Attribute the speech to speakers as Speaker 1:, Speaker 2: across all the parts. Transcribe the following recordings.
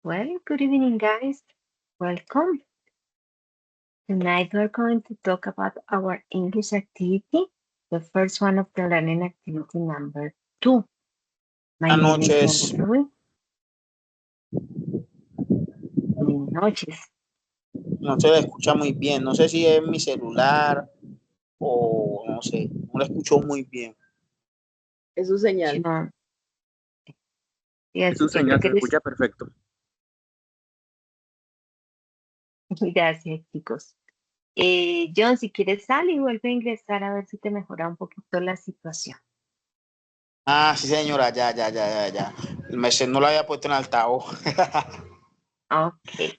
Speaker 1: Well, good evening, guys. Welcome. Tonight we're going to talk about our English activity, the first one of the learning activity number 2. My
Speaker 2: Buenas
Speaker 1: name is
Speaker 2: noches.
Speaker 1: Diana Ruiz. Buenas noches.
Speaker 2: No se le escucha muy bien. No sé si es mi celular o no sé. No lo escucho muy bien.
Speaker 3: Es su señal.
Speaker 1: John.
Speaker 4: Es su
Speaker 1: Yes, yo
Speaker 4: señal,
Speaker 1: creo
Speaker 4: se
Speaker 1: que
Speaker 4: escucha perfecto.
Speaker 1: Gracias, chicos. John, si quieres sal y vuelve a ingresar a ver si te mejora un poquito la situación.
Speaker 2: Ah, sí, señora. Ya. No lo había puesto en altavoz.
Speaker 1: Ok.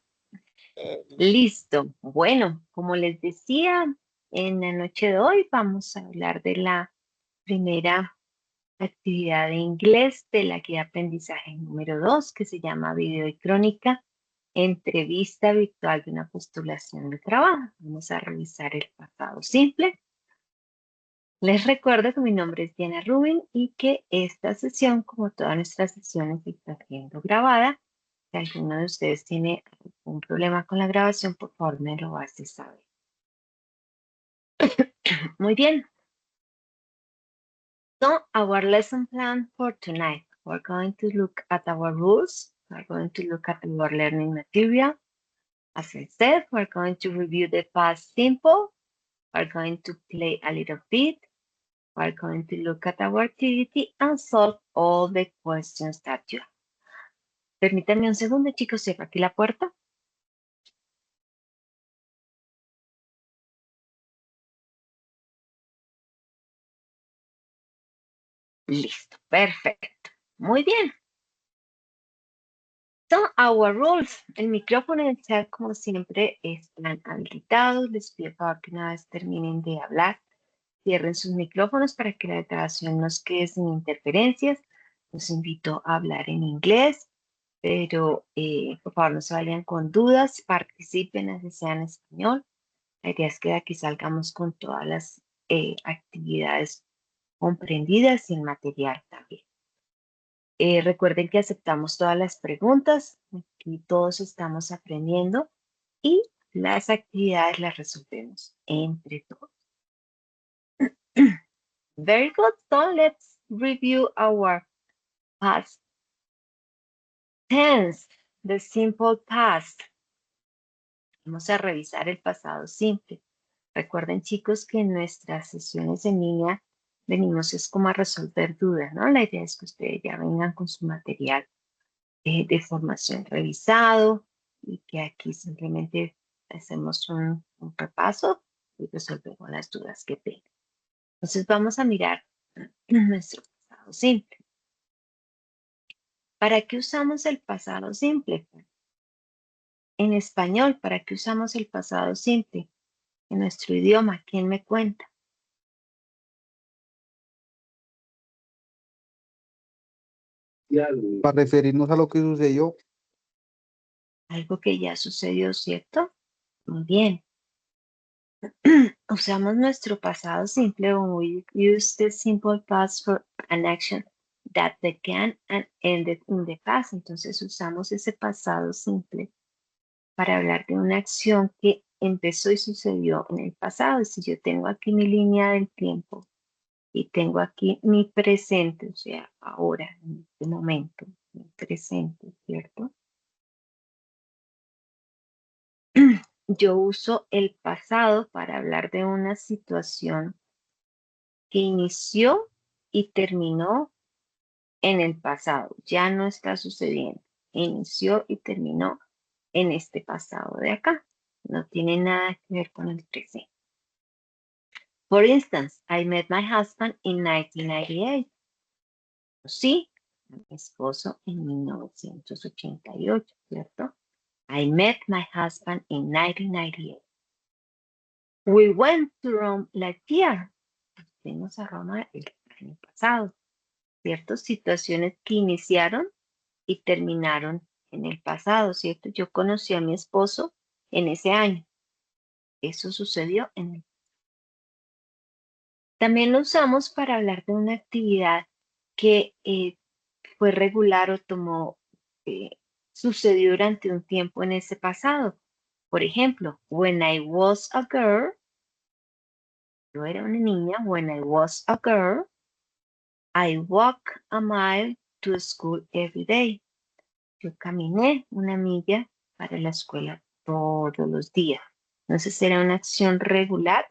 Speaker 1: Listo. Bueno, como les decía, en la noche de hoy vamos a hablar de la primera actividad de inglés de la guía de aprendizaje número 2, que se llama Video y Crónica, entrevista virtual de una postulación de trabajo. Vamos a revisar el pasado simple. Les recuerdo que mi nombre es Diana Rubin y que esta sesión, como todas nuestras sesiones, está siendo grabada. Si alguno de ustedes tiene algún problema con la grabación, por favor me lo hace saber. Muy bien. So, our lesson plan for tonight, we're going to look at our rules. We're going to look at our learning material. As I said, we're going to review the past simple. We're going to play a little bit. We're going to look at our activity and solve all the questions that you have. Permítanme un segundo, chicos, cierro aquí la puerta. Listo, perfecto. Muy bien. So, our rules. El micrófono y el chat, como siempre, están habilitados. Les pido por favor que una vez terminen de hablar, cierren sus micrófonos para que la grabación nos quede sin interferencias. Los invito a hablar en inglés, pero por favor no se vayan con dudas, participen así sea en español. La idea es que de aquí salgamos con todas las actividades comprendidas y el material también. Recuerden que aceptamos todas las preguntas, aquí todos estamos aprendiendo y las actividades las resolvemos entre todos. Very good, so let's review our past tense, the simple past. Vamos a revisar el pasado simple. Recuerden, chicos, que en nuestras sesiones en línea venimos es como a resolver dudas, ¿no? La idea es que ustedes ya vengan con su material de formación revisado y que aquí simplemente hacemos un repaso y resolvemos las dudas que tengan. Entonces vamos a mirar nuestro pasado simple. ¿Para qué usamos el pasado simple? En español, ¿para qué usamos el pasado simple? En nuestro idioma, ¿quién me cuenta?
Speaker 4: Para referirnos a lo que sucedió,
Speaker 1: Algo que ya sucedió, ¿cierto? Muy bien. Usamos nuestro pasado simple when we use the simple past for an action that began and ended in the past. Entonces usamos ese pasado simple para hablar de una acción que empezó y sucedió en el pasado. Si yo tengo aquí mi línea del tiempo y tengo aquí mi presente, o sea, ahora, en este momento, mi presente, ¿cierto? Yo uso el pasado para hablar de una situación que inició y terminó en el pasado. Ya no está sucediendo. Inició y terminó en este pasado de acá. No tiene nada que ver con el presente. For instance, I met my husband in 1998. Sí, a mi esposo en 1988, ¿cierto? I met my husband in 1998. We went to Rome last year. Fuimos a Roma el año pasado, ¿cierto? Situaciones que iniciaron y terminaron en el pasado, ¿cierto? Yo conocí a mi esposo en ese año. Eso sucedió en el. También lo usamos para hablar de una actividad que fue regular o tomó sucedió durante un tiempo en ese pasado. Por ejemplo, when I was a girl, yo era una niña, when I was a girl, I walked a mile to school every day. Yo caminé una milla para la escuela todos los días. Entonces era una acción regular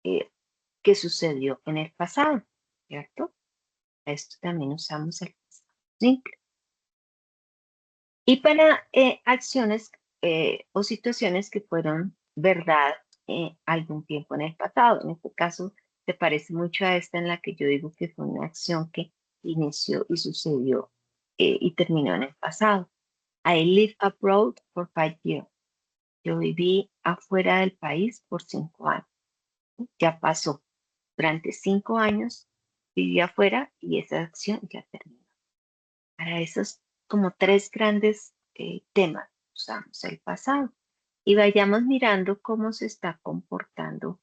Speaker 1: que sucedió en el pasado, ¿cierto? A esto también usamos el pasado simple. Y para acciones o situaciones que fueron verdad algún tiempo en el pasado. En este caso, se parece mucho a esta en la que yo digo que fue una acción que inició y sucedió y terminó en el pasado. I lived abroad for 5 years. Yo viví afuera del país por 5 años. Ya pasó. Durante 5 años viví afuera y esa acción ya terminó. Para esos como 3 grandes temas usamos el pasado. Y vayamos mirando cómo se está comportando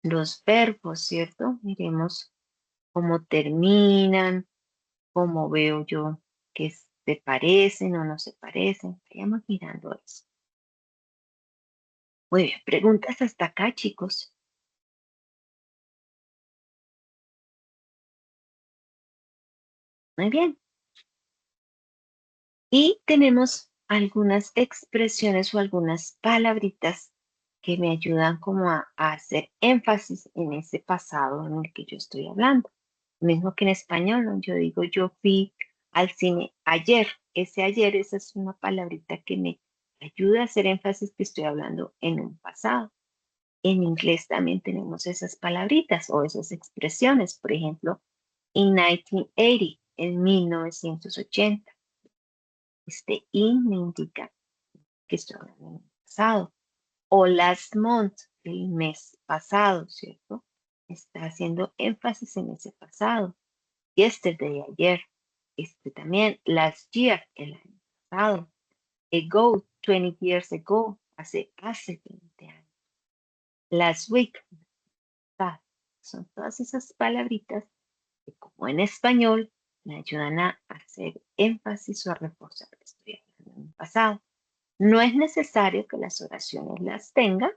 Speaker 1: los verbos, ¿cierto? Miremos cómo terminan, cómo veo yo que se parecen o no se parecen. Vayamos mirando eso. Muy bien, preguntas hasta acá, chicos. Muy bien. Y tenemos algunas expresiones o algunas palabritas que me ayudan como a hacer énfasis en ese pasado en el que yo estoy hablando. Mismo que en español, ¿no? Yo digo, yo fui al cine ayer. Ese ayer, esa es una palabrita que me ayuda a hacer énfasis que estoy hablando en un pasado. En inglés también tenemos esas palabritas o esas expresiones. Por ejemplo, in 1980, en 1980. Este in me indica que estoy hablando en el pasado. O last month, el mes pasado, ¿cierto? Está haciendo énfasis en ese pasado. Yesterday, ayer. Este también, last year, el año pasado. Ago, 20 years ago, hace 20 años. Last week, son todas esas palabritas que como en español me ayudan a hacer énfasis o a reforzar que estoy hablando en el pasado. No es necesario que las oraciones las tenga,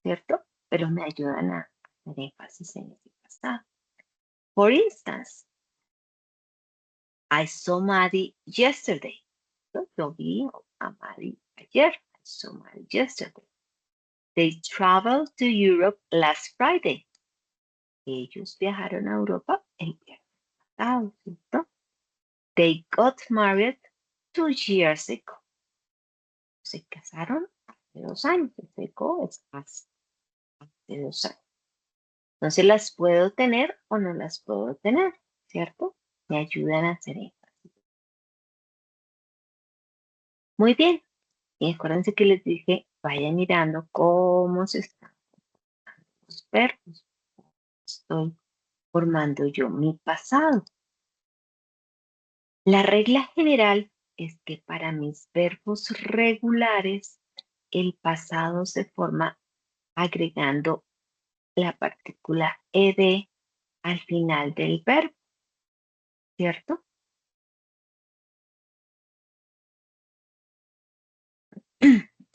Speaker 1: ¿cierto? Pero me ayudan a hacer énfasis en ese pasado. For instance, I saw Maddie yesterday. Yo vi a Maddie ayer. I saw Maddie yesterday. They traveled to Europe last Friday. Ellos viajaron a Europa el viernes pasado, ¿cierto? They got married 2 years ago. Se casaron hace 2 años. El ago es hace 2 años. Entonces las puedo tener o no las puedo tener, ¿cierto? Me ayudan a hacer énfasis. Muy bien. Y acuérdense que les dije, vayan mirando cómo se están formando los verbos. Estoy formando yo mi pasado. La regla general es que para mis verbos regulares, el pasado se forma agregando la partícula ed al final del verbo, ¿cierto?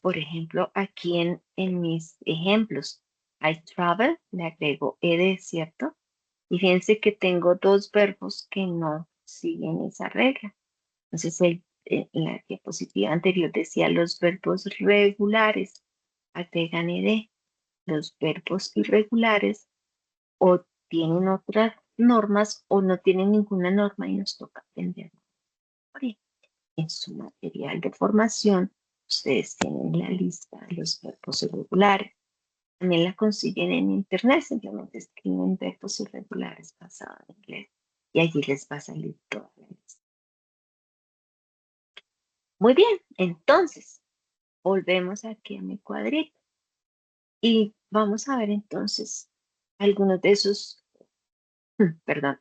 Speaker 1: Por ejemplo, aquí en mis ejemplos, I travel, le agrego ed, ¿cierto? Y fíjense que tengo 2 verbos que no siguen esa regla. Entonces, en la diapositiva anterior decía los verbos regulares agregan ed. Los verbos irregulares o tienen otras normas o no tienen ninguna norma y nos toca aprender. En su material de formación, ustedes tienen la lista de los verbos irregulares. También la consiguen en internet, simplemente escriben verbos irregulares pasado en inglés y allí les va a salir toda la lista. Muy bien, entonces, volvemos aquí a mi cuadrito y vamos a ver entonces algunos de esos,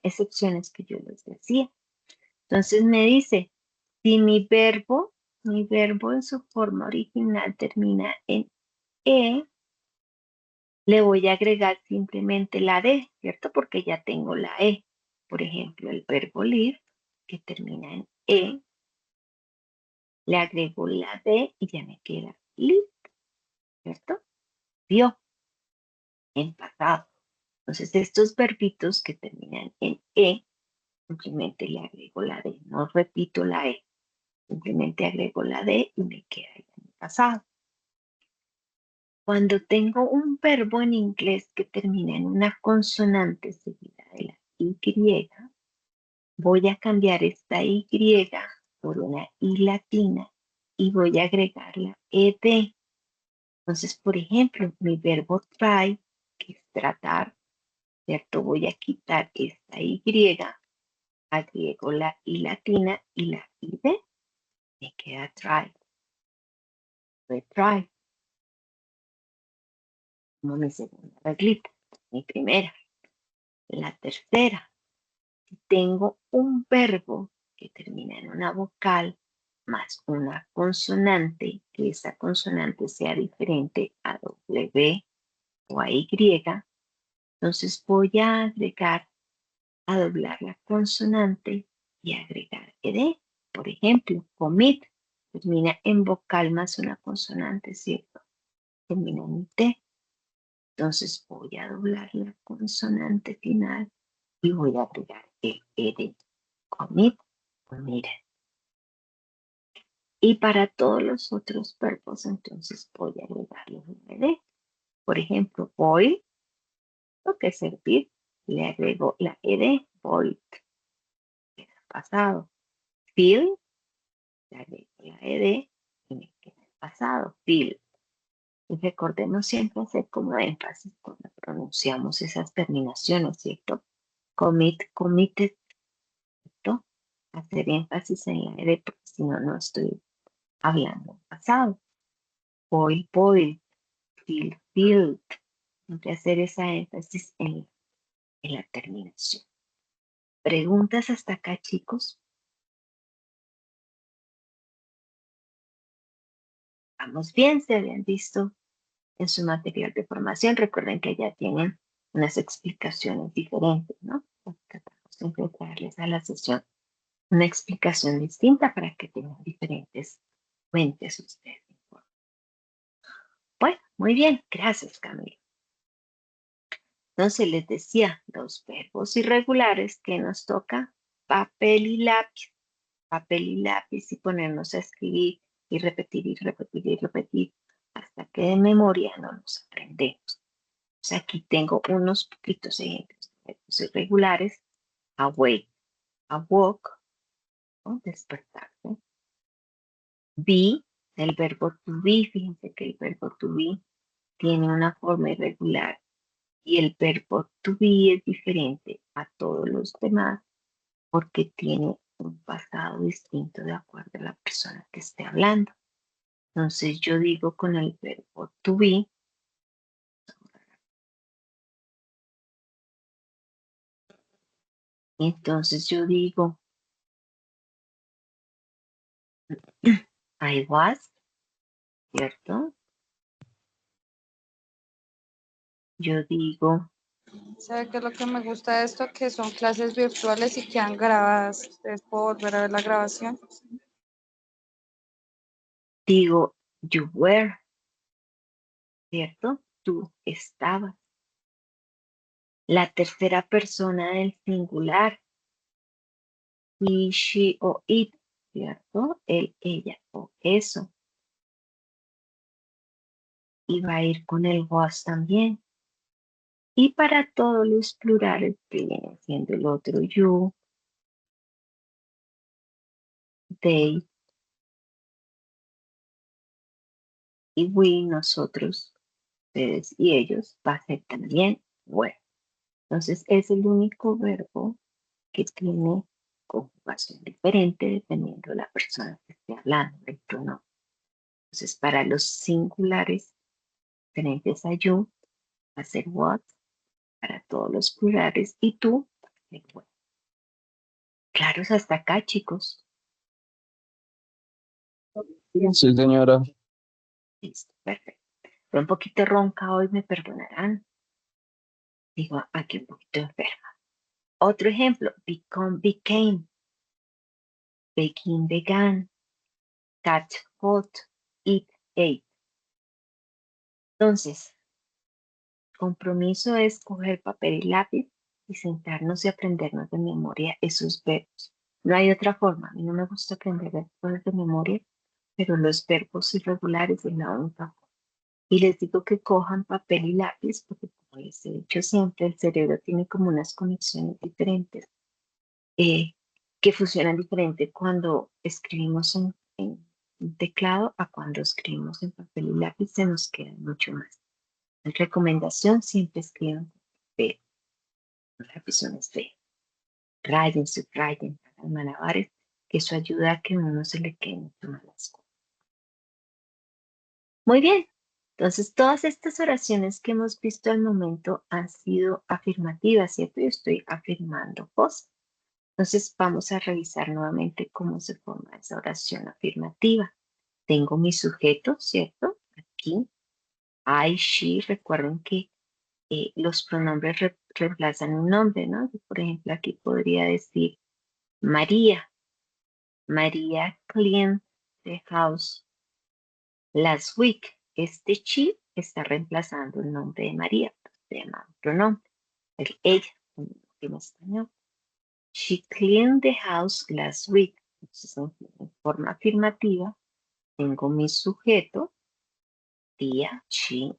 Speaker 1: excepciones que yo les decía. Entonces me dice, si mi verbo en su forma original termina en E, le voy a agregar simplemente la D, ¿cierto? Porque ya tengo la E. Por ejemplo, el verbo live, que termina en E, le agrego la D y ya me queda lit, ¿cierto? Vio, en pasado. Entonces, estos verbitos que terminan en E, simplemente le agrego la D, no repito la E, simplemente agrego la D y me queda en el pasado. Cuando tengo un verbo en inglés que termina en una consonante seguida de la Y, voy a cambiar esta Y por una I latina y voy a agregar la ED. Entonces, por ejemplo, mi verbo try, que es tratar, ¿cierto? Voy a quitar esta Y, agrego la I latina y la ID, me queda try. Fue try, como mi segunda reglita, mi primera. La tercera, si tengo un verbo que termina en una vocal más una consonante, que esa consonante sea diferente a W o a Y, entonces voy a agregar, a doblar la consonante y agregar ed. Por ejemplo, commit termina en vocal más una consonante, ¿cierto? Termina en T. Entonces voy a doblar la consonante final y voy a agregar el ed. Commit, committed. Y para todos los otros verbos, entonces voy a agregarle un ed. Por ejemplo, boil, lo que es servir, le agrego la ed, boiled, que es pasado. Fill, le agrego la ed y me queda pasado, fill. Y recordemos siempre hacer como énfasis cuando pronunciamos esas terminaciones, ¿cierto? Commit, committed, ¿cierto? Hacer énfasis en la ed porque si no, no estoy hablando pasado. Boil, boiled, fill, filled. Siempre hacer esa énfasis en la terminación. ¿Preguntas hasta acá, chicos? Vamos bien, se habían visto en su material de formación. Recuerden que ya tienen unas explicaciones diferentes, ¿no? Tratamos siempre de traerles a la sesión una explicación distinta para que tengan diferentes fuentes ustedes. Bueno, muy bien, gracias, Camilo. Entonces les decía, los verbos irregulares que nos toca papel y lápiz y ponernos a escribir y repetir y repetir y repetir hasta que de memoria no nos aprendemos. O sea, aquí tengo unos poquitos ejemplos de verbos irregulares. Awake, awoke, ¿no? Despertarse. Be, el verbo to be, fíjense que el verbo to be tiene una forma irregular y el verbo to be es diferente a todos los demás porque tiene un pasado distinto de acuerdo a la persona que esté hablando. Entonces yo digo con el verbo to be, entonces yo digo I was, ¿cierto? Yo digo
Speaker 5: ¿Sabe qué es lo que me gusta de esto? Que son clases virtuales y quedan grabadas. Ustedes pueden volver a ver la grabación.
Speaker 1: you were, ¿cierto? Tú estabas. La tercera persona del singular, he, she o it, ¿cierto? Él, ella o eso. Y va a ir con el was también. Y para todos los plurales que viene siendo el otro you, they y we, nosotros, ustedes y ellos, va a ser también were. Entonces es el único verbo que tiene conjugación diferente dependiendo de la persona que esté hablando, el pronombre. Entonces para los singulares diferentes a you, va a ser what, para todos los plurales y tú, va a ser were. ¿Claros hasta acá, chicos?
Speaker 4: Sí, señora.
Speaker 1: Listo, perfecto. Pero un poquito ronca hoy, me perdonarán. Digo, aquí un poquito enferma. Otro ejemplo, become, became, begin, began, cat, fought, eat, ate. Entonces, compromiso es coger papel y lápiz y sentarnos y aprendernos de memoria esos verbos. No hay otra forma. A mí no me gusta aprender cosas de memoria, pero los verbos irregulares es la única forma. Y les digo que cojan papel y lápiz porque, como les he dicho siempre, el cerebro tiene como unas conexiones diferentes que funcionan diferente cuando escribimos en un teclado a cuando escribimos en papel y lápiz, se nos queda mucho más. En recomendación, siempre escriban con papel, con lapizones de rayen, subrayen, hagan malabares, que eso ayuda a que a uno se le queden mucho más las cosas. Muy bien, entonces todas estas oraciones que hemos visto al momento han sido afirmativas, ¿cierto? Yo estoy afirmando cosas. Entonces vamos a revisar nuevamente cómo se forma esa oración afirmativa. Tengo mi sujeto, ¿cierto? Aquí, I, she, recuerden que los pronombres reemplazan un nombre, ¿no? Por ejemplo, aquí podría decir María. María cleaned the house last week. Este she está reemplazando el nombre de María, se llama pronombre, el ella, en español. She cleaned the house last week. Entonces, en forma afirmativa, tengo mi sujeto, tía, she,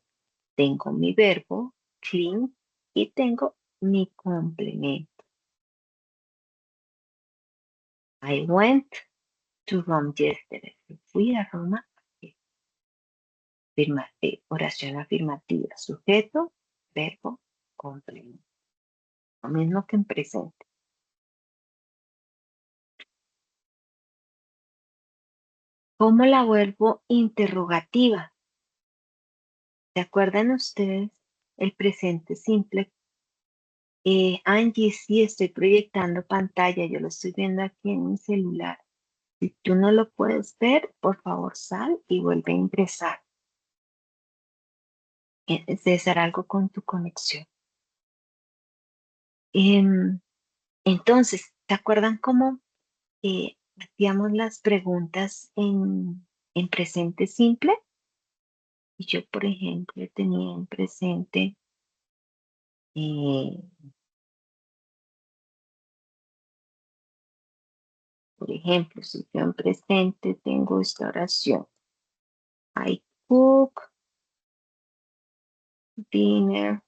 Speaker 1: tengo mi verbo, clean, y tengo mi complemento. I went to Rome yesterday. Fui a Roma. Oración afirmativa. Sujeto, verbo, complemento. Lo mismo que en presente. ¿Cómo la vuelvo interrogativa? ¿Se acuerdan ustedes el presente simple? Angie, sí, estoy proyectando pantalla. Yo lo estoy viendo aquí en mi celular. Si tú no lo puedes ver, por favor sal y vuelve a ingresar. César, algo con tu conexión. Entonces, ¿te acuerdan cómo hacíamos las preguntas en presente simple? Y yo, por ejemplo, tenía en presente por ejemplo, si yo en presente tengo esta oración. I cook dinner.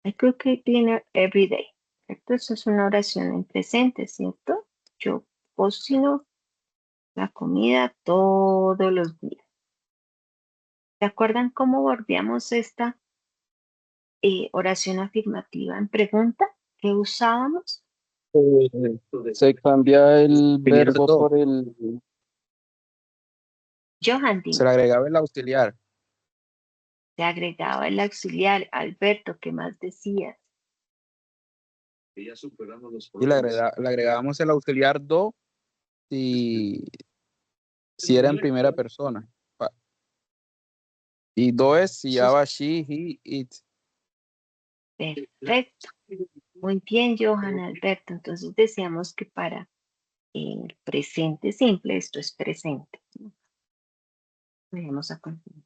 Speaker 1: I cook dinner every day. ¿Cierto? Eso es una oración en presente, ¿cierto? Yo cocino la comida todos los días. ¿Se acuerdan cómo volvíamos esta oración afirmativa en pregunta que usábamos?
Speaker 4: Se cambia el verbo
Speaker 2: Cierto.
Speaker 4: por el...
Speaker 1: Johan,
Speaker 2: Se le agregaba el auxiliar.
Speaker 1: te agregaba el auxiliar. Alberto, ¿qué más decías?
Speaker 2: Y le agregábamos el auxiliar do si era en primera persona. Y do es si llama she, he, it.
Speaker 1: Perfecto. Muy bien, Johan, Alberto. Entonces decíamos que para el presente simple, esto es presente. Vamos a continuar.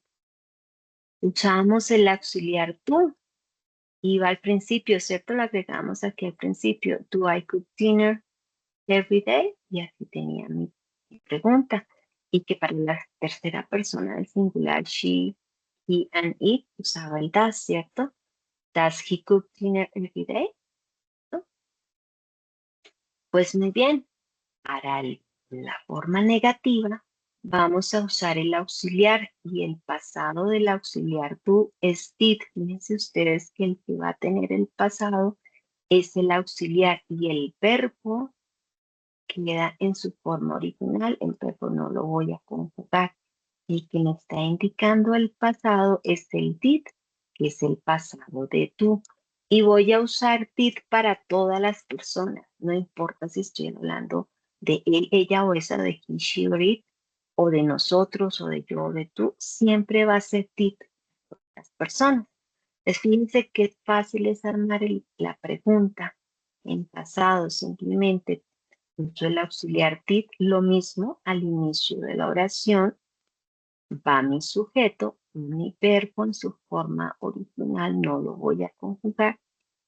Speaker 1: Usamos el auxiliar tú. Iba al principio, ¿cierto? Lo agregamos aquí al principio. Do I cook dinner every day? Y aquí tenía mi pregunta. Y que para la tercera persona del singular, she, he, and it, usaba el does, ¿cierto? Does he cook dinner every day? ¿No? Pues muy bien. Para la forma negativa, vamos a usar el auxiliar y el pasado del auxiliar do es did. Fíjense ustedes que el que va a tener el pasado es el auxiliar y el verbo queda en su forma original. El verbo no lo voy a conjugar. El que me está indicando el pasado es el did, que es el pasado de tú. Y voy a usar did para todas las personas. No importa si estoy hablando de él, ella o esa, de he, she, or it, o de nosotros, o de yo, o de tú. Siempre va a ser did para las personas. Fíjense qué fácil es armar la pregunta en pasado. Simplemente Uso el auxiliar did, lo mismo al inicio de la oración. Va mi sujeto, mi verbo en su forma original, no lo voy a conjugar.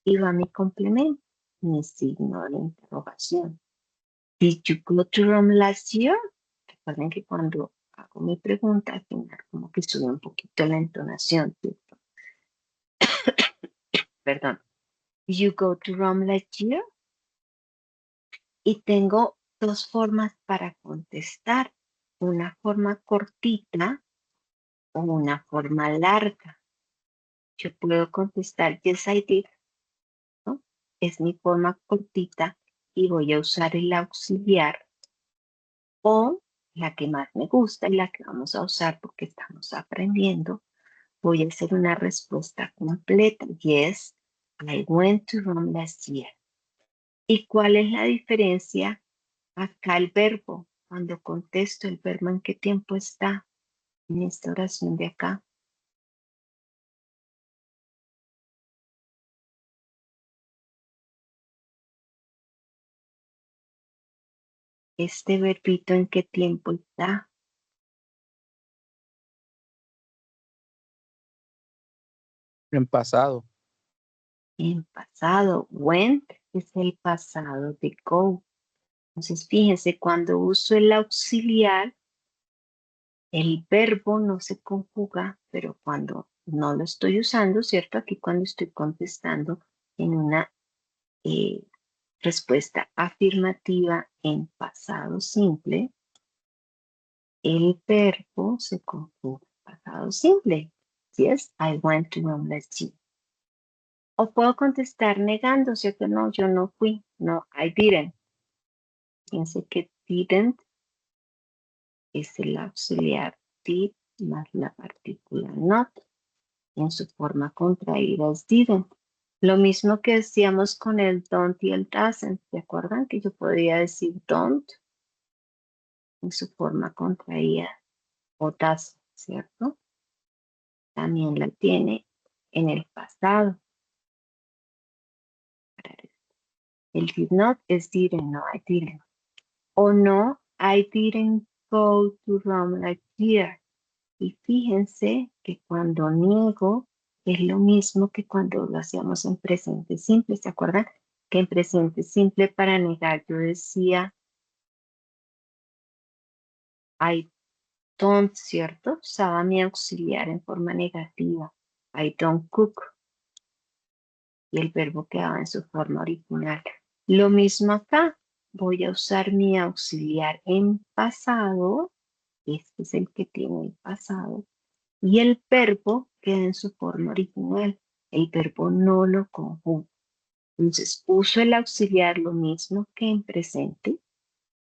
Speaker 1: Y va mi complemento, mi signo de interrogación. Did you go to Rome last year? Recuerden que cuando hago mi pregunta, al final como que sube un poquito la entonación, ¿cierto? Perdón. Did you go to Rome last year? Y tengo dos formas para contestar. Una forma cortita o una forma larga. Yo puedo contestar yes I did, ¿no? Es mi forma cortita y voy a usar el auxiliar o la que más me gusta y la que vamos a usar porque estamos aprendiendo. Voy a hacer una respuesta completa. Yes, I went to Rome last year. ¿Y cuál es la diferencia? Acá el verbo, cuando contesto el verbo, ¿en qué tiempo está? En esta oración de acá. Este verbito, ¿en qué tiempo está?
Speaker 4: En pasado.
Speaker 1: En pasado. Went es el pasado de go. Entonces, fíjense, cuando uso el auxiliar, el verbo no se conjuga, pero cuando no lo estoy usando, ¿cierto? Aquí cuando estoy contestando en una respuesta afirmativa en pasado simple, el verbo se conjuga en pasado simple. Yes, I went to Rome last year. O puedo contestar negando, ¿cierto? No, yo no fui. No, I didn't. Fíjense que didn't es el auxiliar did más la partícula not. En su forma contraída es didn't. Lo mismo que decíamos con el don't y el doesn't. ¿Se acuerdan que yo podría decir don't en su forma contraída o doesn't, ¿cierto? También la tiene en el pasado. El did not es didn't, no, I didn't. O no, I didn't go to Rome last year. Y fíjense que cuando niego es lo mismo que cuando lo hacíamos en presente simple. ¿Se acuerdan? Que en presente simple para negar yo decía I don't, ¿cierto? Usaba mi auxiliar en forma negativa. I don't cook. Y el verbo quedaba en su forma original. Lo mismo acá. Voy a usar mi auxiliar en pasado. Este es el que tiene el pasado. Y el verbo queda en su forma original. El verbo no lo conjuga. Entonces, uso el auxiliar lo mismo que en presente.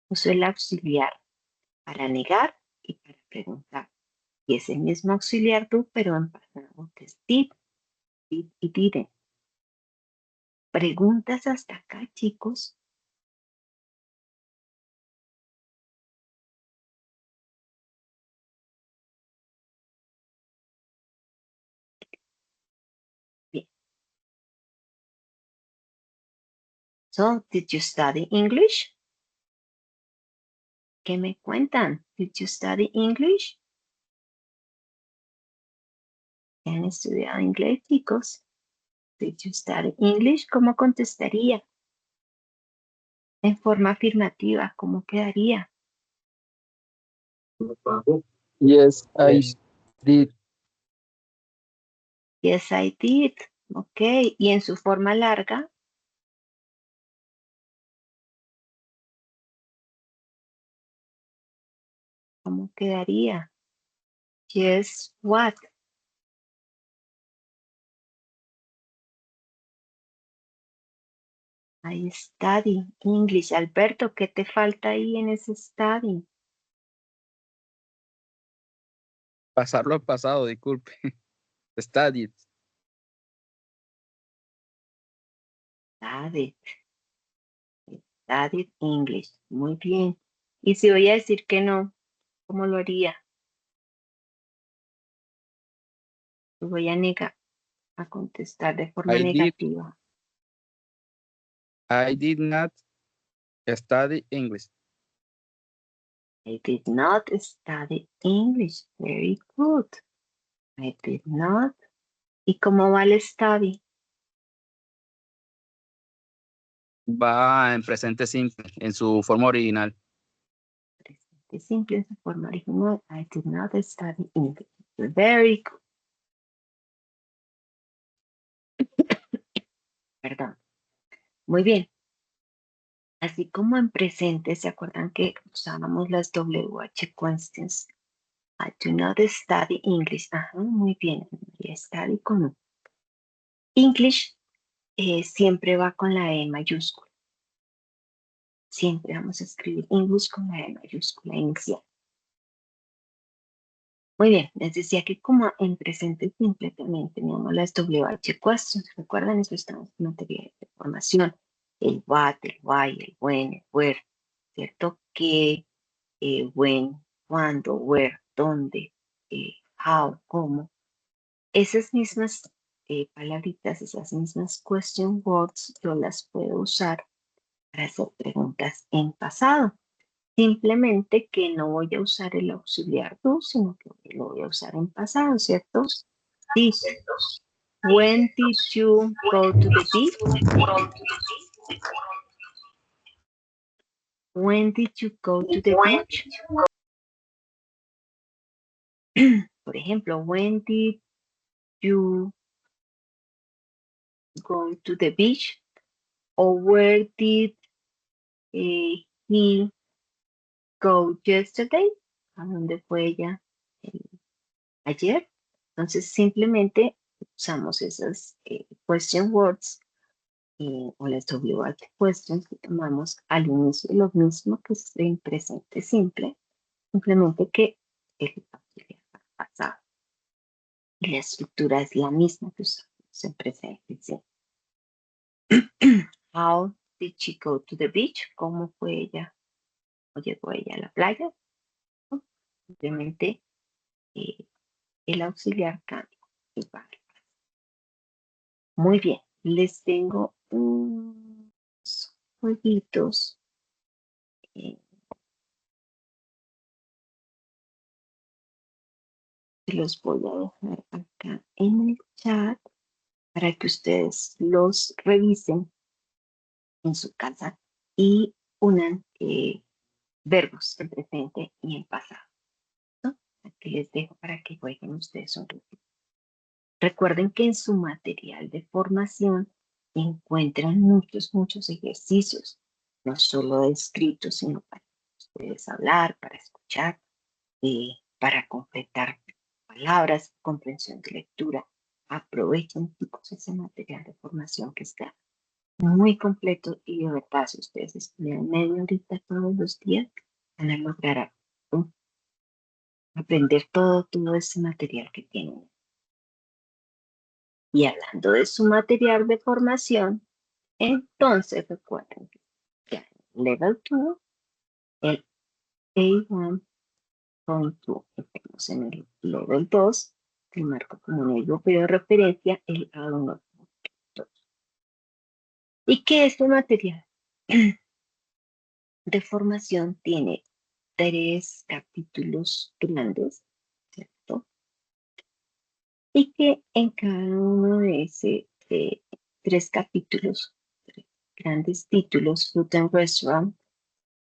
Speaker 1: Uso el auxiliar para negar y para preguntar. Y es el mismo auxiliar do, pero en pasado, que es did y didn't. ¿Preguntas hasta acá, chicos? Bien. So, did you study English? ¿Qué me cuentan? Did you study English? ¿Han estudiado inglés, chicos? Did you study English? ¿Cómo contestaría? En forma afirmativa, ¿cómo quedaría?
Speaker 4: Yes, I did.
Speaker 1: Yes, I did. Ok. Y en su forma larga, ¿cómo quedaría? Yes, what? I study English. Alberto, ¿qué te falta ahí en ese study?
Speaker 4: Pasarlo al pasado, disculpe. Studied.
Speaker 1: Studied. Studied English. Muy bien. Y si voy a decir que no, ¿cómo lo haría? Lo voy a negar, a contestar de forma
Speaker 4: I did.
Speaker 1: negativa.
Speaker 4: I did not Study English.
Speaker 1: I did not study English. Very good. I did not. ¿Y cómo va el study?
Speaker 4: Va en presente simple, en su forma original.
Speaker 1: Presente simple en su forma original. I did not study English. Very good. Perdón. Muy bien. Así como en presente, ¿se acuerdan que usábamos las WH questions? I do not study English. Ajá, muy bien. Study con U. English siempre va con la E mayúscula. Siempre vamos a escribir English con la E mayúscula inicial. Muy bien, les decía que como en presente simple también teníamos las WH questions. ¿Recuerdan? Eso estamos en materia de formación. El what, el why, el when, el where. ¿Cierto? ¿Qué, when, cuándo, where, dónde, how, cómo. Esas mismas palabritas, esas mismas question words, yo las puedo usar para hacer preguntas en pasado. Simplemente que no voy a usar el auxiliar do, sino que lo voy a usar en pasado, ¿cierto? Dice, when did you go to the beach? When did you go to the beach? Por ejemplo, when did you go to the beach? Or where did he go yesterday? ¿A dónde fue ella ayer? Entonces simplemente usamos esas question words o las WH questions que tomamos al inicio, lo mismo que en presente simple, simplemente que el auxiliar pasado. Y la estructura es la misma que usamos en presente simple. How did she go to the beach? ¿Cómo fue ella o llegó ella a la playa? ¿No? Simplemente el auxiliar cambia. Muy bien, les tengo unos jueguitos que los voy a dejar acá en el chat para que ustedes los revisen en su casa y unan verbos en presente y en pasado, ¿no? Aquí les dejo para que jueguen ustedes un ratito. Recuerden que en su material de formación encuentran muchos ejercicios, no solo de escrito, sino para ustedes hablar, para escuchar, para completar palabras, comprensión de lectura. Aprovechen, chicos, ese material de formación que está muy completo y de verdad, si ustedes estudian media horita todos los días, van a lograr aprender todo ese material que tienen. Y hablando de su material de formación, entonces recuerden que ya en Level 2, el A1.2, estamos en el Level 2, el marco común europeo de referencia, el A1.2. ¿Y qué es este material de formación? Tiene 3 capítulos grandes, ¿cierto? Y que en cada uno de esos 3 capítulos, 3 grandes títulos, Food and Restaurant,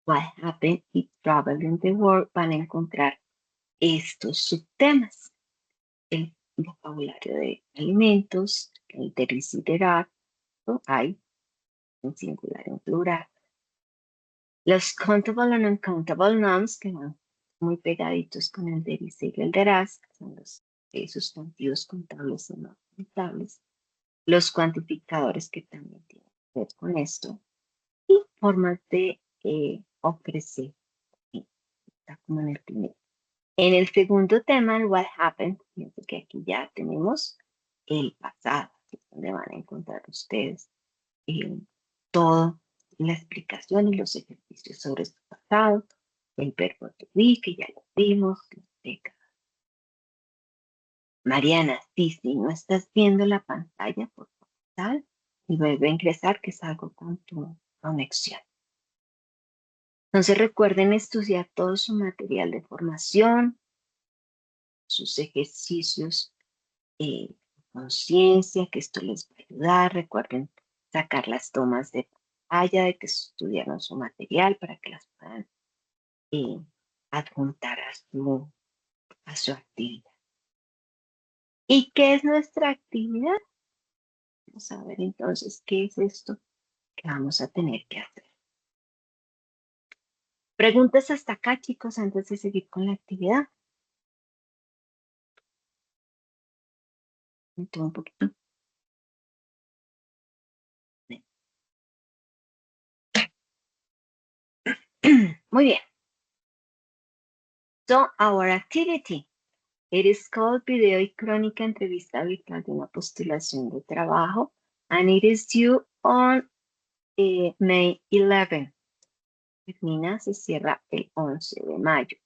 Speaker 1: What Happened y Travel in the World, van a encontrar estos subtemas. El vocabulario de alimentos, el desiderar, hay en singular, en plural. Los countable and uncountable nouns, que van muy pegaditos con el derice y el deraz, son los sustantivos contables y no contables. Los cuantificadores, que también tienen que ver con esto. Y formas de ofrecer. Está como en el primero. En el segundo tema, el what happened, fíjense que aquí ya tenemos el pasado, que es donde van a encontrar ustedes toda la explicación y los ejercicios sobre su pasado, el verbo to be, que ya lo vimos, las décadas. Mariana, si no estás viendo la pantalla, por favor, sal y vuelve a ingresar, que salgo con tu conexión. Entonces recuerden estudiar todo su material de formación, sus ejercicios de conciencia, que esto les va a ayudar. Recuerden sacar las tomas de pantalla de que estudiaron su material para que las puedan adjuntar a su actividad. ¿Y qué es nuestra actividad? Vamos a ver entonces qué es esto que vamos a tener que hacer. Preguntas hasta acá, chicos, antes de seguir con la actividad. Un poquito. Muy bien. So, our activity. It is called Video y Crónica Entrevista Virtual de una Postulación de Trabajo, and it is due on May 11. Termina, se cierra el 11 de mayo.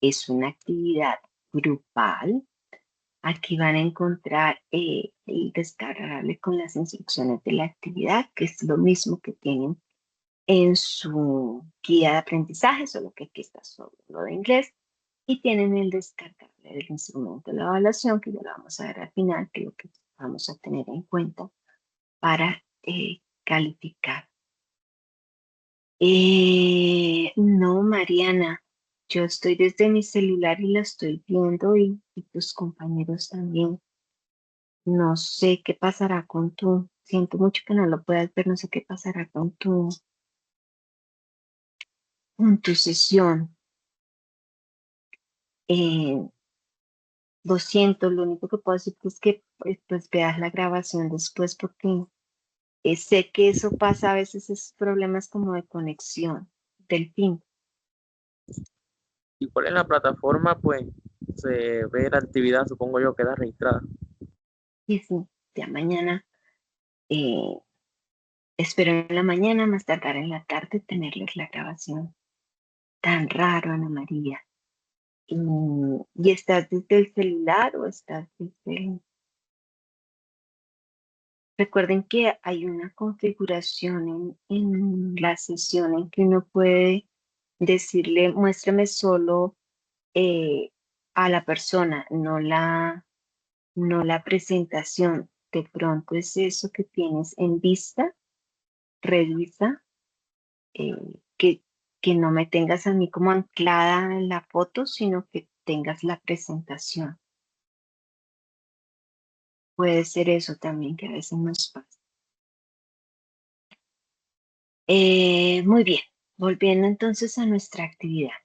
Speaker 1: Es una actividad grupal. Aquí van a encontrar el descargable con las instrucciones de la actividad, que es lo mismo que tienen en su guía de aprendizaje, solo que aquí está solo lo de inglés. Y tienen el descargable del instrumento de la evaluación, que ya lo vamos a ver al final, que es lo que vamos a tener en cuenta para calificar. No, Mariana, yo estoy desde mi celular y la estoy viendo y tus compañeros también. No sé qué pasará con tu, siento mucho que no lo puedas ver, no sé qué pasará con tu sesión. Lo siento, lo único que puedo decir es que pues veas la grabación después porque sé que eso pasa a veces, esos problemas como de conexión del PIN.
Speaker 6: Igual en la plataforma, pues, se ve la actividad, supongo yo, queda registrada.
Speaker 1: Y sí, ya mañana, espero en la mañana, más tardar en la tarde, tenerles la grabación. Tan raro, Ana María. ¿Y estás desde el celular o estás desde el... Recuerden que hay una configuración en la sesión en que uno puede decirle, muéstrame solo a la persona, no la presentación. De pronto es eso que tienes en vista, revisa, eh, que, que no me tengas a mí como anclada en la foto, sino que tengas la presentación. Puede ser eso también que a veces nos pasa. Muy bien, volviendo entonces a nuestra actividad.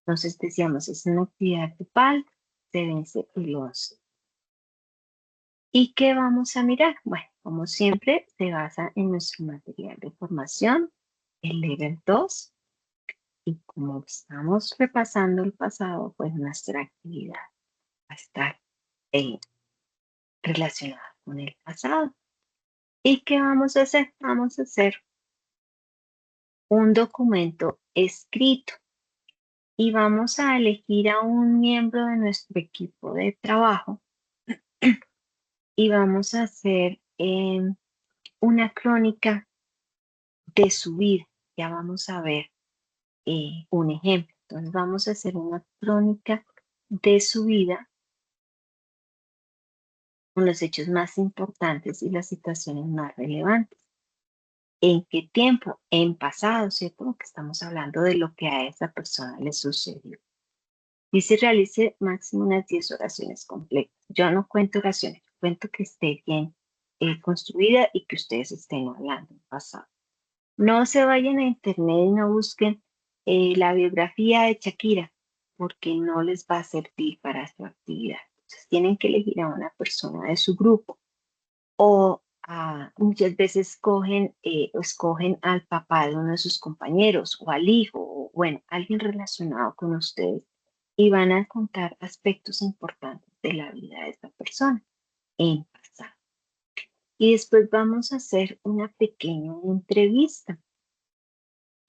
Speaker 1: Entonces decíamos, es una actividad grupal, se vence el 11. ¿Y qué vamos a mirar? Bueno, como siempre, se basa en nuestro material de formación, el Level 2. Y como estamos repasando el pasado, pues nuestra actividad va a estar relacionada con el pasado. ¿Y qué vamos a hacer? Vamos a hacer un documento escrito y vamos a elegir a un miembro de nuestro equipo de trabajo y vamos a hacer una crónica de su vida. Ya vamos a ver un ejemplo. Entonces vamos a hacer una crónica de su vida con los hechos más importantes y las situaciones más relevantes. ¿En qué tiempo? En pasado, ¿cierto? Porque estamos hablando de lo que a esa persona le sucedió. Dice, realice máximo unas 10 oraciones completas. Yo no cuento oraciones, cuento que esté bien construida y que ustedes estén hablando en pasado. No se vayan a internet y no busquen la biografía de Shakira, porque no les va a servir para su actividad. Entonces tienen que elegir a una persona de su grupo o muchas veces escogen al papá de uno de sus compañeros o al hijo o bueno, alguien relacionado con ustedes y van a contar aspectos importantes de la vida de esa persona en pasado. Y después vamos a hacer una pequeña entrevista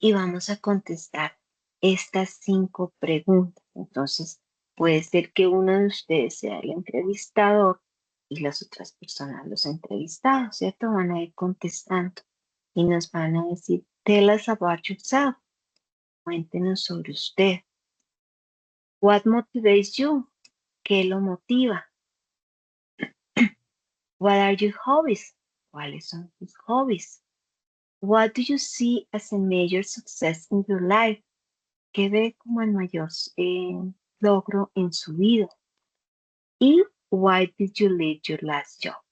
Speaker 1: y vamos a contestar estas 5 preguntas. Entonces, puede ser que uno de ustedes sea el entrevistador y las otras personas los entrevistados, ¿cierto? Van a ir contestando y nos van a decir, tell us about yourself. Cuéntenos sobre usted. What motivates you? ¿Qué lo motiva? What are your hobbies? ¿Cuáles son tus hobbies? What do you see as a major success in your life? ¿Qué ve como el mayor logro en su vida? Y why did you leave your last job?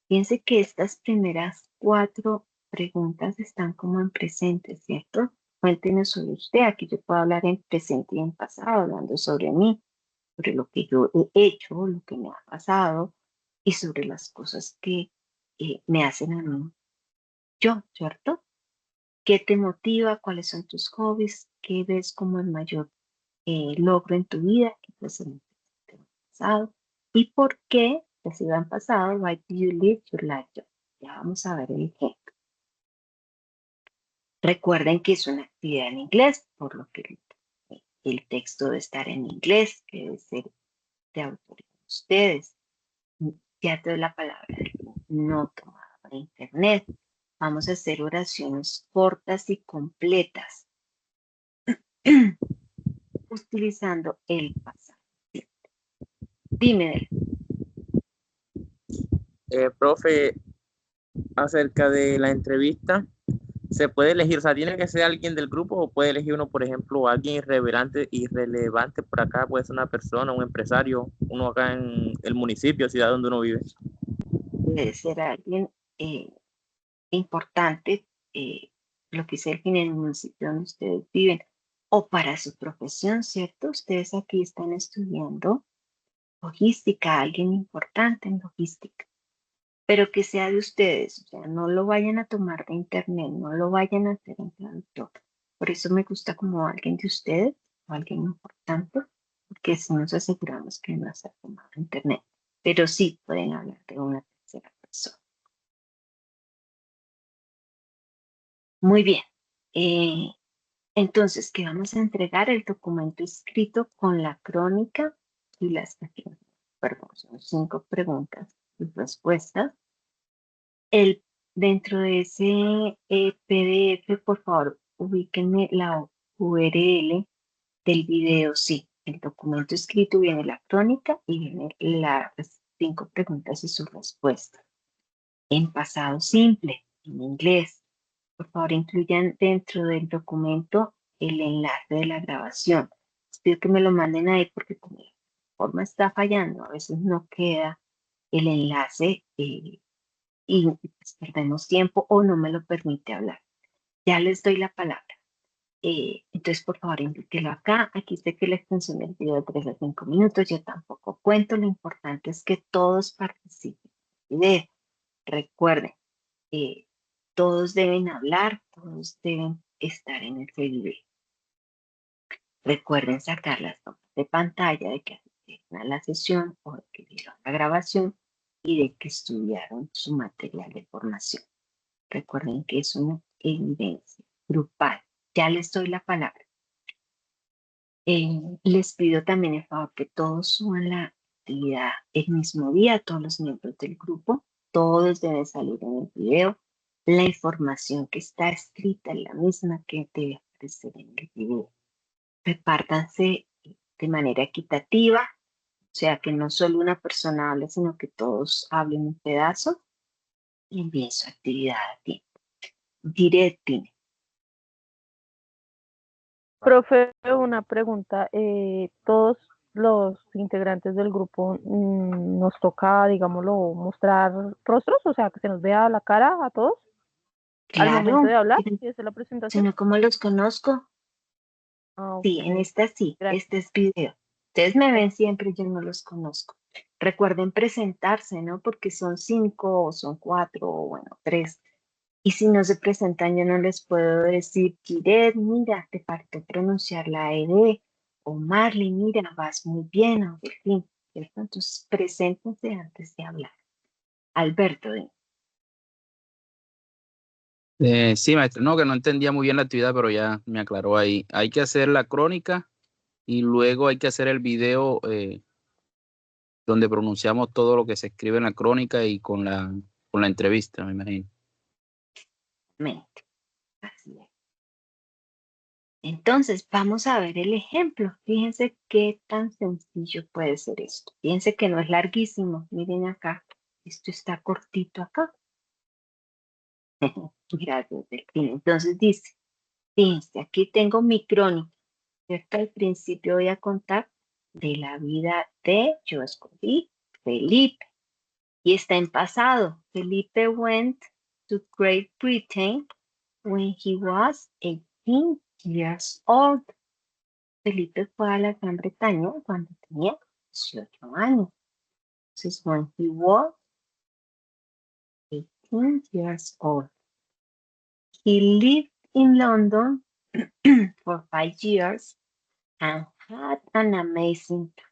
Speaker 1: Piense que estas primeras 4 preguntas están como en presente, ¿cierto? Cuéntenos sobre usted. Aquí yo puedo hablar en presente y en pasado, hablando sobre mí, sobre lo que yo he hecho, lo que me ha pasado y sobre las cosas que me hacen a mí yo, ¿cierto? ¿Qué te motiva? ¿Cuáles son tus hobbies? ¿Qué ves como el mayor logro en tu vida? ¿Qué puede ser en el presente o en el pasado? ¿Y por qué? Que si han pasado, why do you live your life job? Ya vamos a ver el ejemplo. Recuerden que es una actividad en inglés, por lo que el texto debe estar en inglés, que debe ser de autoría de ustedes. Ya te doy la palabra, no tomada por internet. Vamos a hacer oraciones cortas y completas utilizando el pasado. Dime.
Speaker 6: Profe, acerca de la entrevista, ¿se puede elegir? O sea, ¿tiene que ser alguien del grupo o puede elegir uno, por ejemplo, alguien irrelevante por acá? Puede ser una persona, un empresario, uno acá en el municipio, ciudad donde uno vive.
Speaker 1: Debe ser alguien importante, lo que sea en el municipio donde ustedes viven, o para su profesión, ¿cierto? Ustedes aquí están estudiando logística, alguien importante en logística, pero que sea de ustedes, o sea, no lo vayan a tomar de internet, no lo vayan a hacer en traductor. Por eso me gusta como alguien de ustedes, o alguien importante, porque si nos aseguramos que no se ha tomado de internet, pero sí pueden hablar de una tercera persona. Muy bien. Entonces, que vamos a entregar el documento escrito con la crónica y son 5 preguntas y respuestas. Dentro de ese PDF, por favor, ubíquenme la URL del video. Sí, el documento escrito viene la crónica y viene las 5 preguntas y sus respuestas. En pasado simple, en inglés. Por favor, incluyan dentro del documento el enlace de la grabación. Les pido que me lo manden ahí porque como la forma está fallando, a veces no queda el enlace y pues, perdemos tiempo o no me lo permite hablar. Ya les doy la palabra. Entonces, por favor, indíquelo acá. Aquí sé que la extensión del video de 3 a 5 minutos. Yo tampoco cuento. Lo importante es que todos participen en el video. Recuerden, todos deben hablar, todos deben estar en el video. Recuerden sacar las tomas de pantalla de que asistieron a la sesión o de que vieron la grabación y de que estudiaron su material de formación. Recuerden que es una evidencia grupal. Ya les doy la palabra. Les pido también el favor que todos suban la actividad el mismo día, todos los miembros del grupo, todos deben salir en el video. La información que está escrita es la misma que debe aparecer en el video. Repártanse de manera equitativa, o sea que no solo una persona hable, sino que todos hablen un pedazo y envíen su actividad a tiempo. Directine.
Speaker 3: Profe, una pregunta. Todos los integrantes del grupo nos toca, digámoslo, mostrar rostros, o sea, que se nos vea la cara a todos al momento de hablar y hacer la presentación.
Speaker 1: Sino como los conozco. Sí, en esta sí,
Speaker 3: Gracias.
Speaker 1: este es video. Ustedes me ven siempre, yo no los conozco. Recuerden presentarse, ¿no? Porque son 5 o son 4 o bueno, 3. Y si no se presentan, yo no les puedo decir, Kiret, mira, te faltó pronunciar la ED, o Marley, mira, vas muy bien, o en fin, ¿cierto? Entonces, preséntense antes de hablar. Alberto, dime.
Speaker 4: Sí, maestro, no, que no entendía muy bien la actividad, pero ya me aclaró ahí. Hay que hacer la crónica y luego hay que hacer el video donde pronunciamos todo lo que se escribe en la crónica y con la entrevista, me imagino.
Speaker 1: Mente. Así es. Entonces, vamos a ver el ejemplo. Fíjense qué tan sencillo puede ser esto. Fíjense que no es larguísimo. Miren acá. Esto está cortito acá. Gracias, Delfín. Entonces dice, fíjense, aquí tengo mi crónica, ¿cierto? Al principio voy a contar de la vida de, yo escogí, Felipe. Y está en pasado. Felipe went to Great Britain when he was 18 years old. Felipe fue a la Gran Bretaña cuando tenía 18 años. Entonces, when he was 18 years old. He lived in London for 5 years and had an amazing time.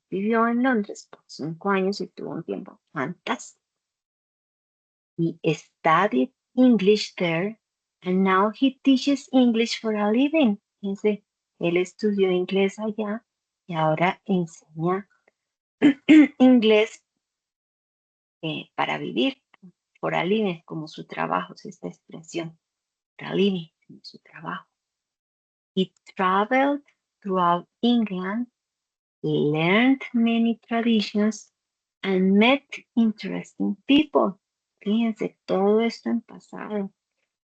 Speaker 1: Vivió en Londres por 5 años y tuvo un tiempo fantástico. He studied English there and now he teaches English for a living. Fíjense, él estudió inglés allá y ahora enseña inglés para vivir, por a living, como su trabajo, es esta expresión, for a living, como su trabajo. He traveled throughout England, learned many traditions, and met interesting people. Fíjense, todo esto en pasado.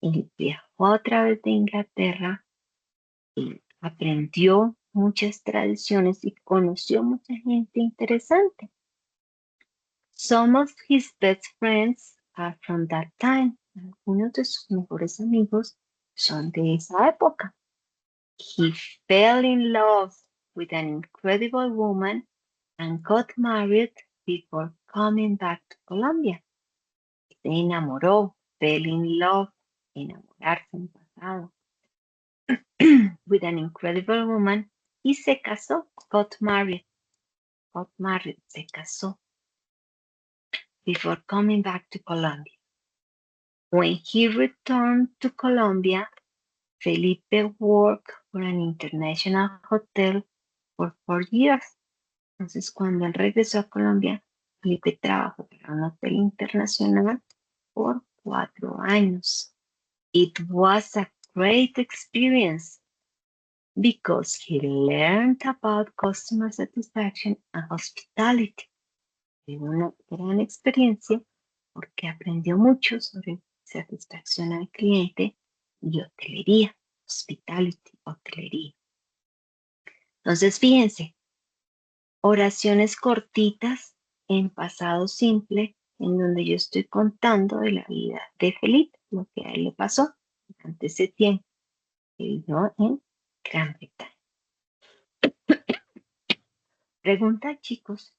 Speaker 1: Él viajó a través de Inglaterra y aprendió muchas tradiciones y conoció mucha gente interesante. Some of his best friends are from that time. Algunos de sus mejores amigos son de esa época. He fell in love with an incredible woman and got married before coming back to Colombia. Se enamoró, fell in love, enamorarse en pasado, with an incredible woman y se casó, got married, se casó, before coming back to Colombia. When he returned to Colombia, Felipe worked for an international hotel for 4 years. Entonces, cuando él regresó a Colombia, Felipe trabajó para un hotel internacional por 4 años. It was a great experience because he learned about customer satisfaction and hospitality. Fue una gran experiencia porque aprendió mucho sobre satisfacción al cliente y hotelería, hospitality, hotelería. Entonces, fíjense, oraciones cortitas en pasado simple, en donde yo estoy contando de la vida de Felipe, lo que a él le pasó durante ese tiempo que vivió en Gran Bretaña. Pregunta, chicos.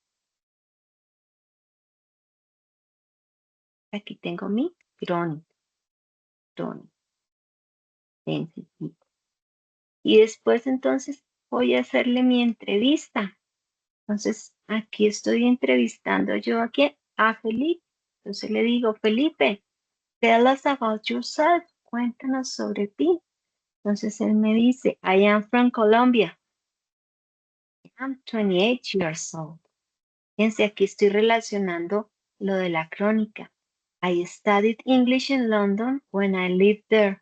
Speaker 1: Aquí tengo mi crónica. Sencillito. Y después entonces voy a hacerle mi entrevista. Entonces aquí estoy entrevistando yo aquí a Felipe. Entonces le digo, Felipe, tell us about yourself. Cuéntanos sobre ti. Entonces él me dice, I am from Colombia. I'm 28 years old. Fíjense, aquí estoy relacionando lo de la crónica. I studied English in London when I lived there.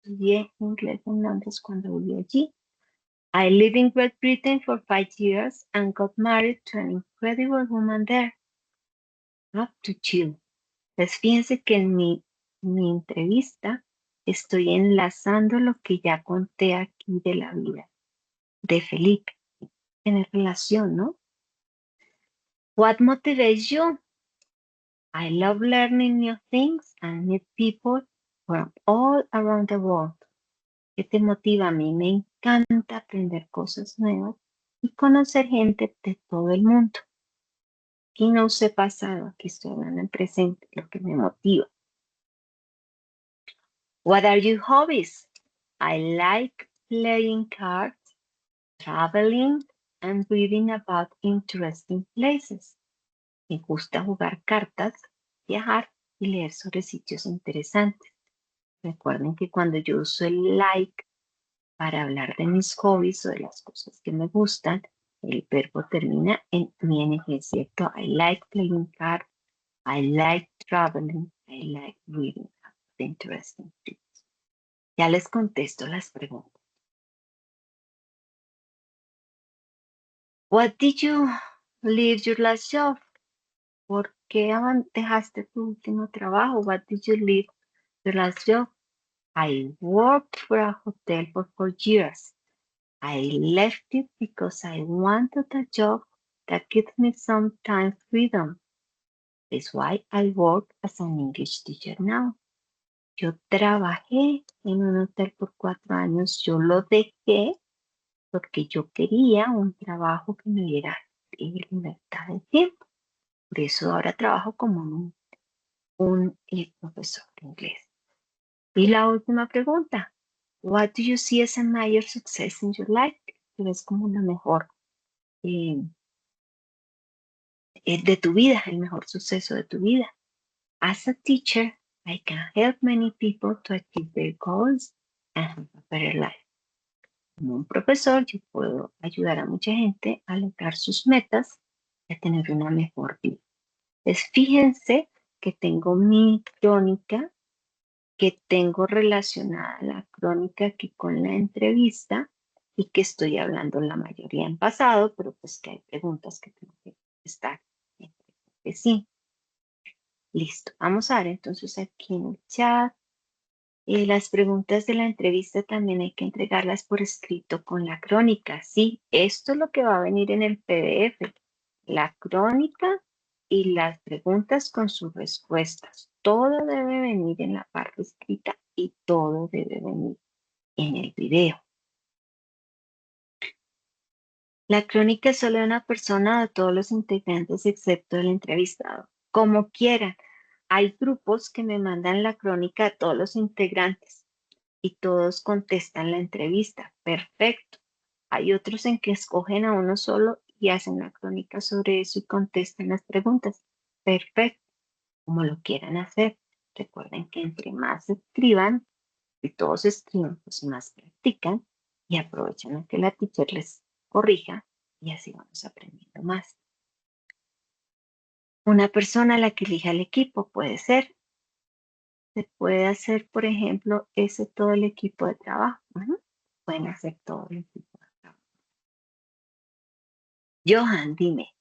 Speaker 1: Estudié inglés en Londres cuando viví allí. I lived in Great Britain for 5 years and got married to an incredible woman there. Up to chill. Pues fíjense que en mi entrevista estoy enlazando lo que ya conté aquí de la vida de Felipe. Tener relación, ¿no? What motivates you? I love learning new things and meet people from all around the world. ¿Qué te motiva? A mí me encanta aprender cosas nuevas y conocer gente de todo el mundo. Aquí no usé pasado, aquí estoy hablando en presente, lo que me motiva. What are your hobbies? I like playing cards, traveling, and reading about interesting places. Me gusta jugar cartas, viajar y leer sobre sitios interesantes. Recuerden que cuando yo uso el like para hablar de mis hobbies o de las cosas que me gustan, el verbo termina en ing, ¿cierto? I like playing cards, I like traveling, I like reading about interesting things. Ya les contesto las preguntas. What did you leave your last job? ¿Por qué dejaste tu último trabajo? What did you leave your last job? I worked for a hotel for 4 years. I left it because I wanted a job that gives me some time freedom. That's why I work as an English teacher now. Yo trabajé en un hotel por 4 años. Yo lo dejé porque yo quería un trabajo que me diera libertad de tiempo. Por eso ahora trabajo como un profesor de inglés. Y la última pregunta. What do you see as a major success in your life? ¿Qué ves como una mejor de tu vida, el mejor suceso de tu vida? As a teacher, I can help many people to achieve their goals and have a better life. Como un profesor, yo puedo ayudar a mucha gente a lograr sus metas y a tener una mejor vida. Pues fíjense que tengo mi crónica, que tengo relacionada la crónica aquí con la entrevista y que estoy hablando la mayoría en pasado, pero pues que hay preguntas que tengo que contestar. Que sí. Listo. Vamos a ver entonces aquí en el chat. Las preguntas de la entrevista también hay que entregarlas por escrito con la crónica. Sí, esto es lo que va a venir en el PDF. La crónica y las preguntas con sus respuestas. Todo debe venir en la parte escrita y todo debe venir en el video. La crónica es solo de una persona o de todos los integrantes excepto el entrevistado. Como quieran. Hay grupos que me mandan la crónica a todos los integrantes y todos contestan la entrevista. Perfecto. Hay otros en que escogen a uno solo y hacen la crónica sobre eso y contestan las preguntas. Perfecto. Como lo quieran hacer. Recuerden que entre más escriban, y todos escriben, pues más practican y aprovechan a que la teacher les corrija y así vamos aprendiendo más. Una persona a la que elija el equipo puede ser. Se puede hacer, por ejemplo, todo el equipo de trabajo. Pueden hacer todo el equipo de trabajo. Johan, dime.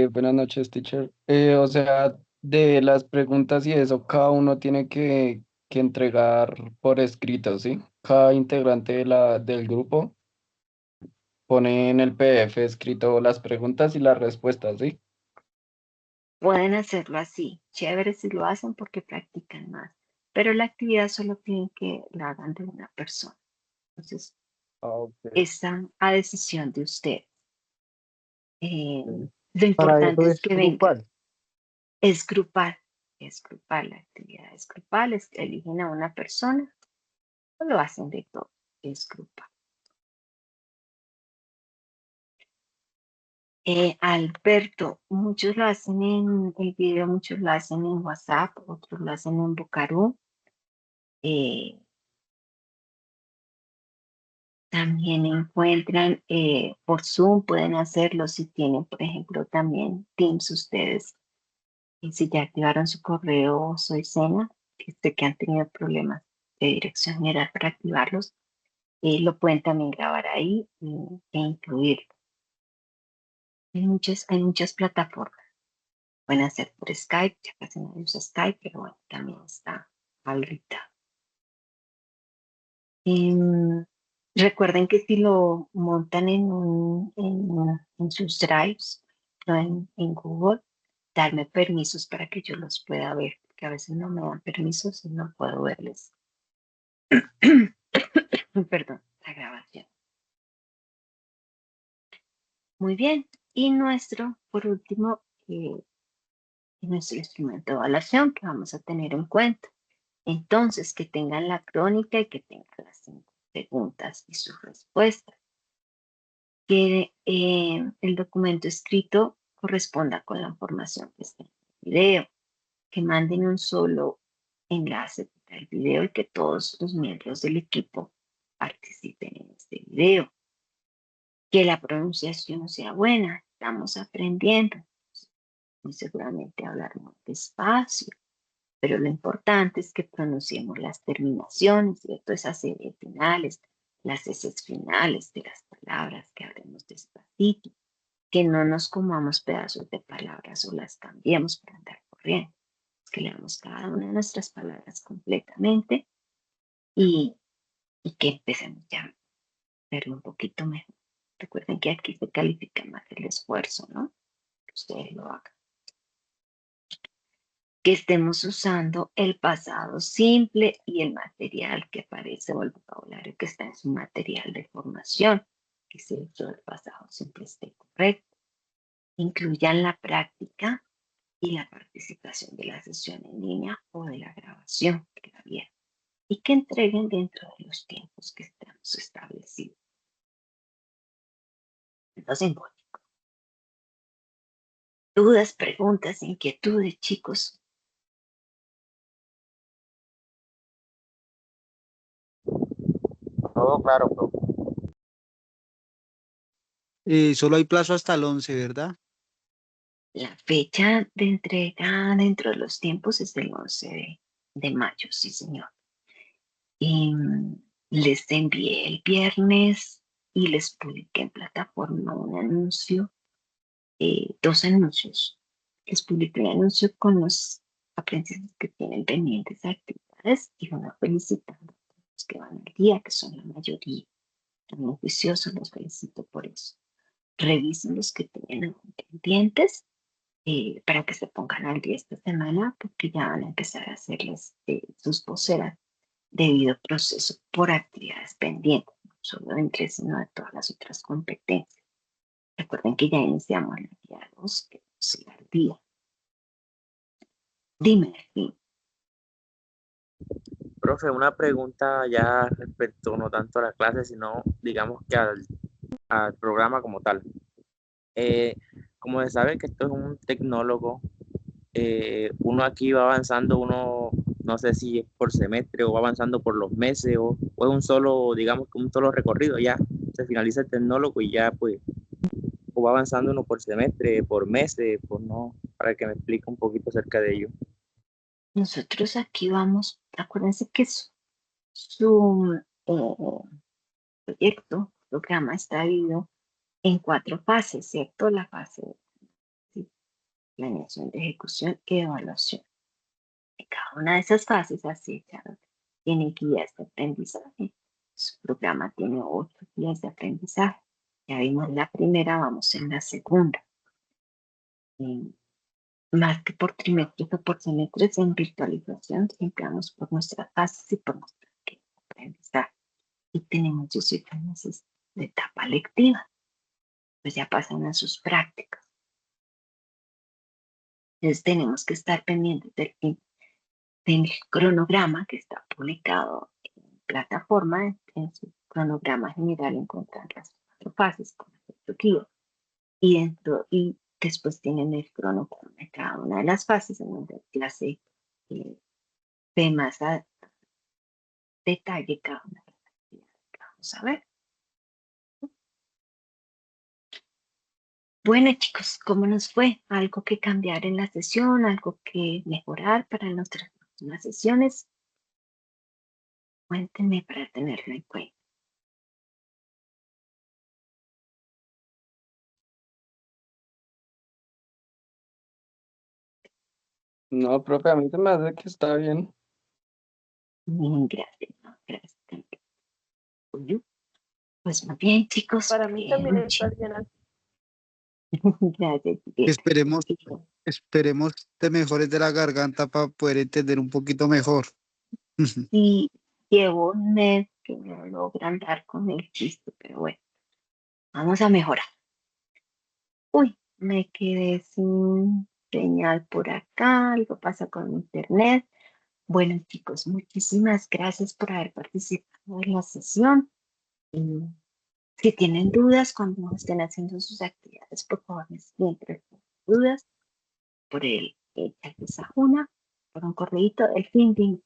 Speaker 7: Buenas noches, teacher. O sea, de las preguntas y eso, cada uno tiene que entregar por escrito, ¿sí? Cada integrante del grupo pone en el PDF escrito las preguntas y las respuestas, ¿sí?
Speaker 1: Pueden hacerlo así. Chévere si lo hacen porque practican más. Pero la actividad solo piden que la hagan de una persona. Entonces,
Speaker 7: Ok.
Speaker 1: está a decisión de ustedes. Lo
Speaker 8: Para
Speaker 1: importante
Speaker 8: eso
Speaker 1: es
Speaker 8: es
Speaker 1: que vengan.
Speaker 8: grupal.
Speaker 1: Es grupal. Es grupal. La actividad es grupal. Eligen a una persona o lo hacen de todo. Es grupal. Alberto, muchos lo hacen en el video, muchos lo hacen en WhatsApp, otros lo hacen en Bucarú. También encuentran por Zoom, pueden hacerlo si tienen, por ejemplo, también Teams ustedes. Y si ya activaron su correo Soy Sena, que sé que han tenido problemas de dirección general para activarlos, lo pueden también grabar ahí e incluirlo. Hay muchas plataformas. Pueden hacer por Skype, ya casi no usa Skype, pero bueno, también está ahorita. Recuerden que si lo montan en sus drives, no en Google, darme permisos para que yo los pueda ver, porque a veces no me dan permisos y no puedo verles. Perdón, la grabación. Muy bien. Y por último, nuestro instrumento de evaluación que vamos a tener en cuenta. Entonces, que tengan la crónica y que tengan las 5 preguntas y sus respuestas. Que el documento escrito corresponda con la información que está en el video. Que manden un solo enlace para el video y que todos los miembros del equipo participen en este video. Que la pronunciación sea buena. Estamos aprendiendo. Muy seguramente hablar muy despacio, pero lo importante es que pronunciemos las terminaciones, ¿cierto? Esas series finales, las heces finales de las palabras, que hablemos despacito, que no nos comamos pedazos de palabras o las cambiemos para andar corriendo, que leamos cada una de nuestras palabras completamente y que empecemos ya a verlo un poquito mejor. Recuerden que aquí se califica más el esfuerzo, ¿no? Que ustedes lo hagan. Que estemos usando el pasado simple y el material que aparece o el vocabulario que está en su material de formación, que se uso del pasado simple esté correcto. Incluyan la práctica y la participación de la sesión en línea o de la grabación que la vieron, y que entreguen dentro de los tiempos que estamos establecidos. Lo simbólico. Dudas, preguntas, inquietudes, chicos.
Speaker 6: Todo claro, profe.
Speaker 2: Solo hay plazo hasta el 11, ¿verdad?
Speaker 1: La fecha de entrega dentro de los tiempos es el 11 de mayo, sí, señor. Y les envié el viernes y les publiqué en plataforma un anuncio, dos anuncios. Les publiqué un anuncio con los aprendices que tienen pendientes actividades y uno felicitando a los que van al día, que son la mayoría. Están muy juiciosos, los felicito por eso. Revisen los que tienen pendientes para que se pongan al día esta semana, porque ya van a empezar a hacerles sus voceras debido proceso por actividades pendientes, no solo de inglés, sino de todas las otras competencias. Recuerden que ya iniciamos el día 2, que es el día. Dime, Delfín.
Speaker 6: Profe, una pregunta ya respecto no tanto a la clase, sino digamos que al programa como tal. Como se sabe que esto es un tecnólogo, uno aquí va avanzando, uno no sé si es por semestre o va avanzando por los meses o es un solo, digamos que un solo recorrido, ya se finaliza el tecnólogo y ya pues o va avanzando uno por semestre, por meses, pues no, para que me explique un poquito acerca de ello.
Speaker 1: Nosotros aquí vamos, acuérdense que su proyecto, programa está dividido en 4 fases, ¿cierto? La fase de planeación, de ejecución y evaluación. En cada una de esas fases, así ya tiene guías de aprendizaje. Su programa tiene 8 guías de aprendizaje. Ya vimos la primera, vamos en la segunda. Más que por trimestres o por semestres en virtualización, siempre vamos por nuestras fases y por nuestra guía de aprendizaje. Y tenemos 18 meses de etapa lectiva. Pues ya pasan a sus prácticas. Entonces tenemos que estar pendientes del cronograma que está publicado en plataforma. En su cronograma general encuentran las 4 fases con el guía. Y después tienen el cronograma de cada una de las fases, en donde la clase ve más a detalle cada una de las actividades que vamos a ver. Bueno, chicos, ¿cómo nos fue? ¿Algo que cambiar en la sesión? ¿Algo que mejorar para nuestras próximas sesiones? Cuéntenme para tenerlo en cuenta.
Speaker 7: No, profe, a mí se me hace que está bien.
Speaker 1: Gracias, no, gracias. Uy, pues muy bien, chicos.
Speaker 3: Para mí también está bien así.
Speaker 1: Gracias.
Speaker 2: Esperemos te mejores de la garganta para poder entender un poquito mejor.
Speaker 1: Sí, llevo un mes que no logro andar con el chiste, pero bueno, vamos a mejorar. Uy, me quedé sin señal por acá, algo pasa con internet. Bueno, chicos, muchísimas gracias por haber participado en la sesión. Y si tienen dudas cuando estén haciendo sus actividades, por favor, me siempre dudas por el chat de Sajuna, por un correíto, el fin.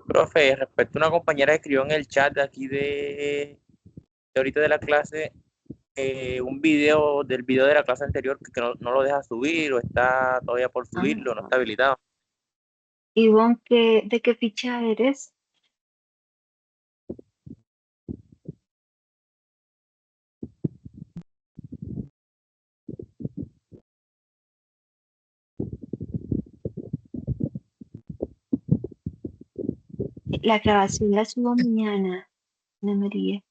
Speaker 6: Profe, respecto a una compañera que escribió en el chat de aquí de ahorita de la clase, un video del video de la clase anterior que no lo deja subir o está todavía por subirlo, no está habilitado.
Speaker 1: Ivonne, ¿de qué ficha eres? La grabación la subo mañana, Ana María.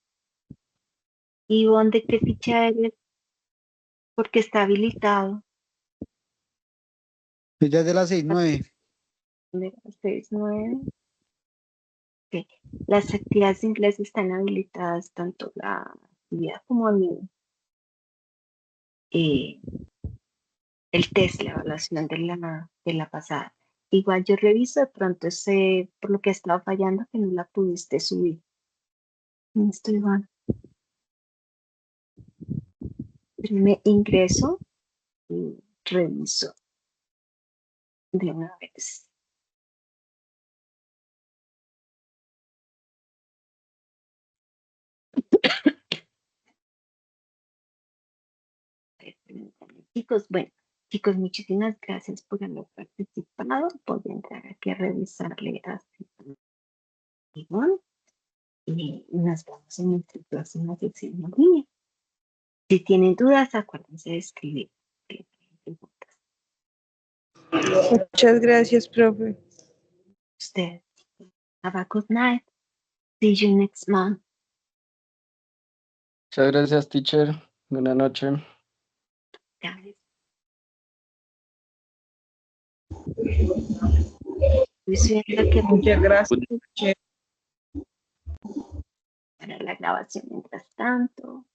Speaker 1: Ivonne, ¿de qué ficha eres? Porque está habilitado.
Speaker 8: Ella es de las 6-9.
Speaker 1: De las 6-9. Ok. Las actividades de inglés están habilitadas, tanto la actividad como eh, el test, la evaluación de la pasada. Igual yo reviso, de pronto sé por lo que estaba fallando que no la pudiste subir. Listo, Iván. Me ingreso y reviso de una vez. Chicos, bueno, chicos, muchísimas gracias por haber participado. Voy a entrar aquí a revisarle a Iván y nos vemos en nuestra próxima sección en línea. Si tienen dudas, acuérdense de escribir.
Speaker 5: Muchas gracias, profe.
Speaker 1: Usted. Have a good night. See you next month.
Speaker 7: Muchas gracias, teacher. Buenas noches.
Speaker 1: Guys. Estoy viendo que
Speaker 6: Muchas gracias.
Speaker 1: para la grabación mientras tanto.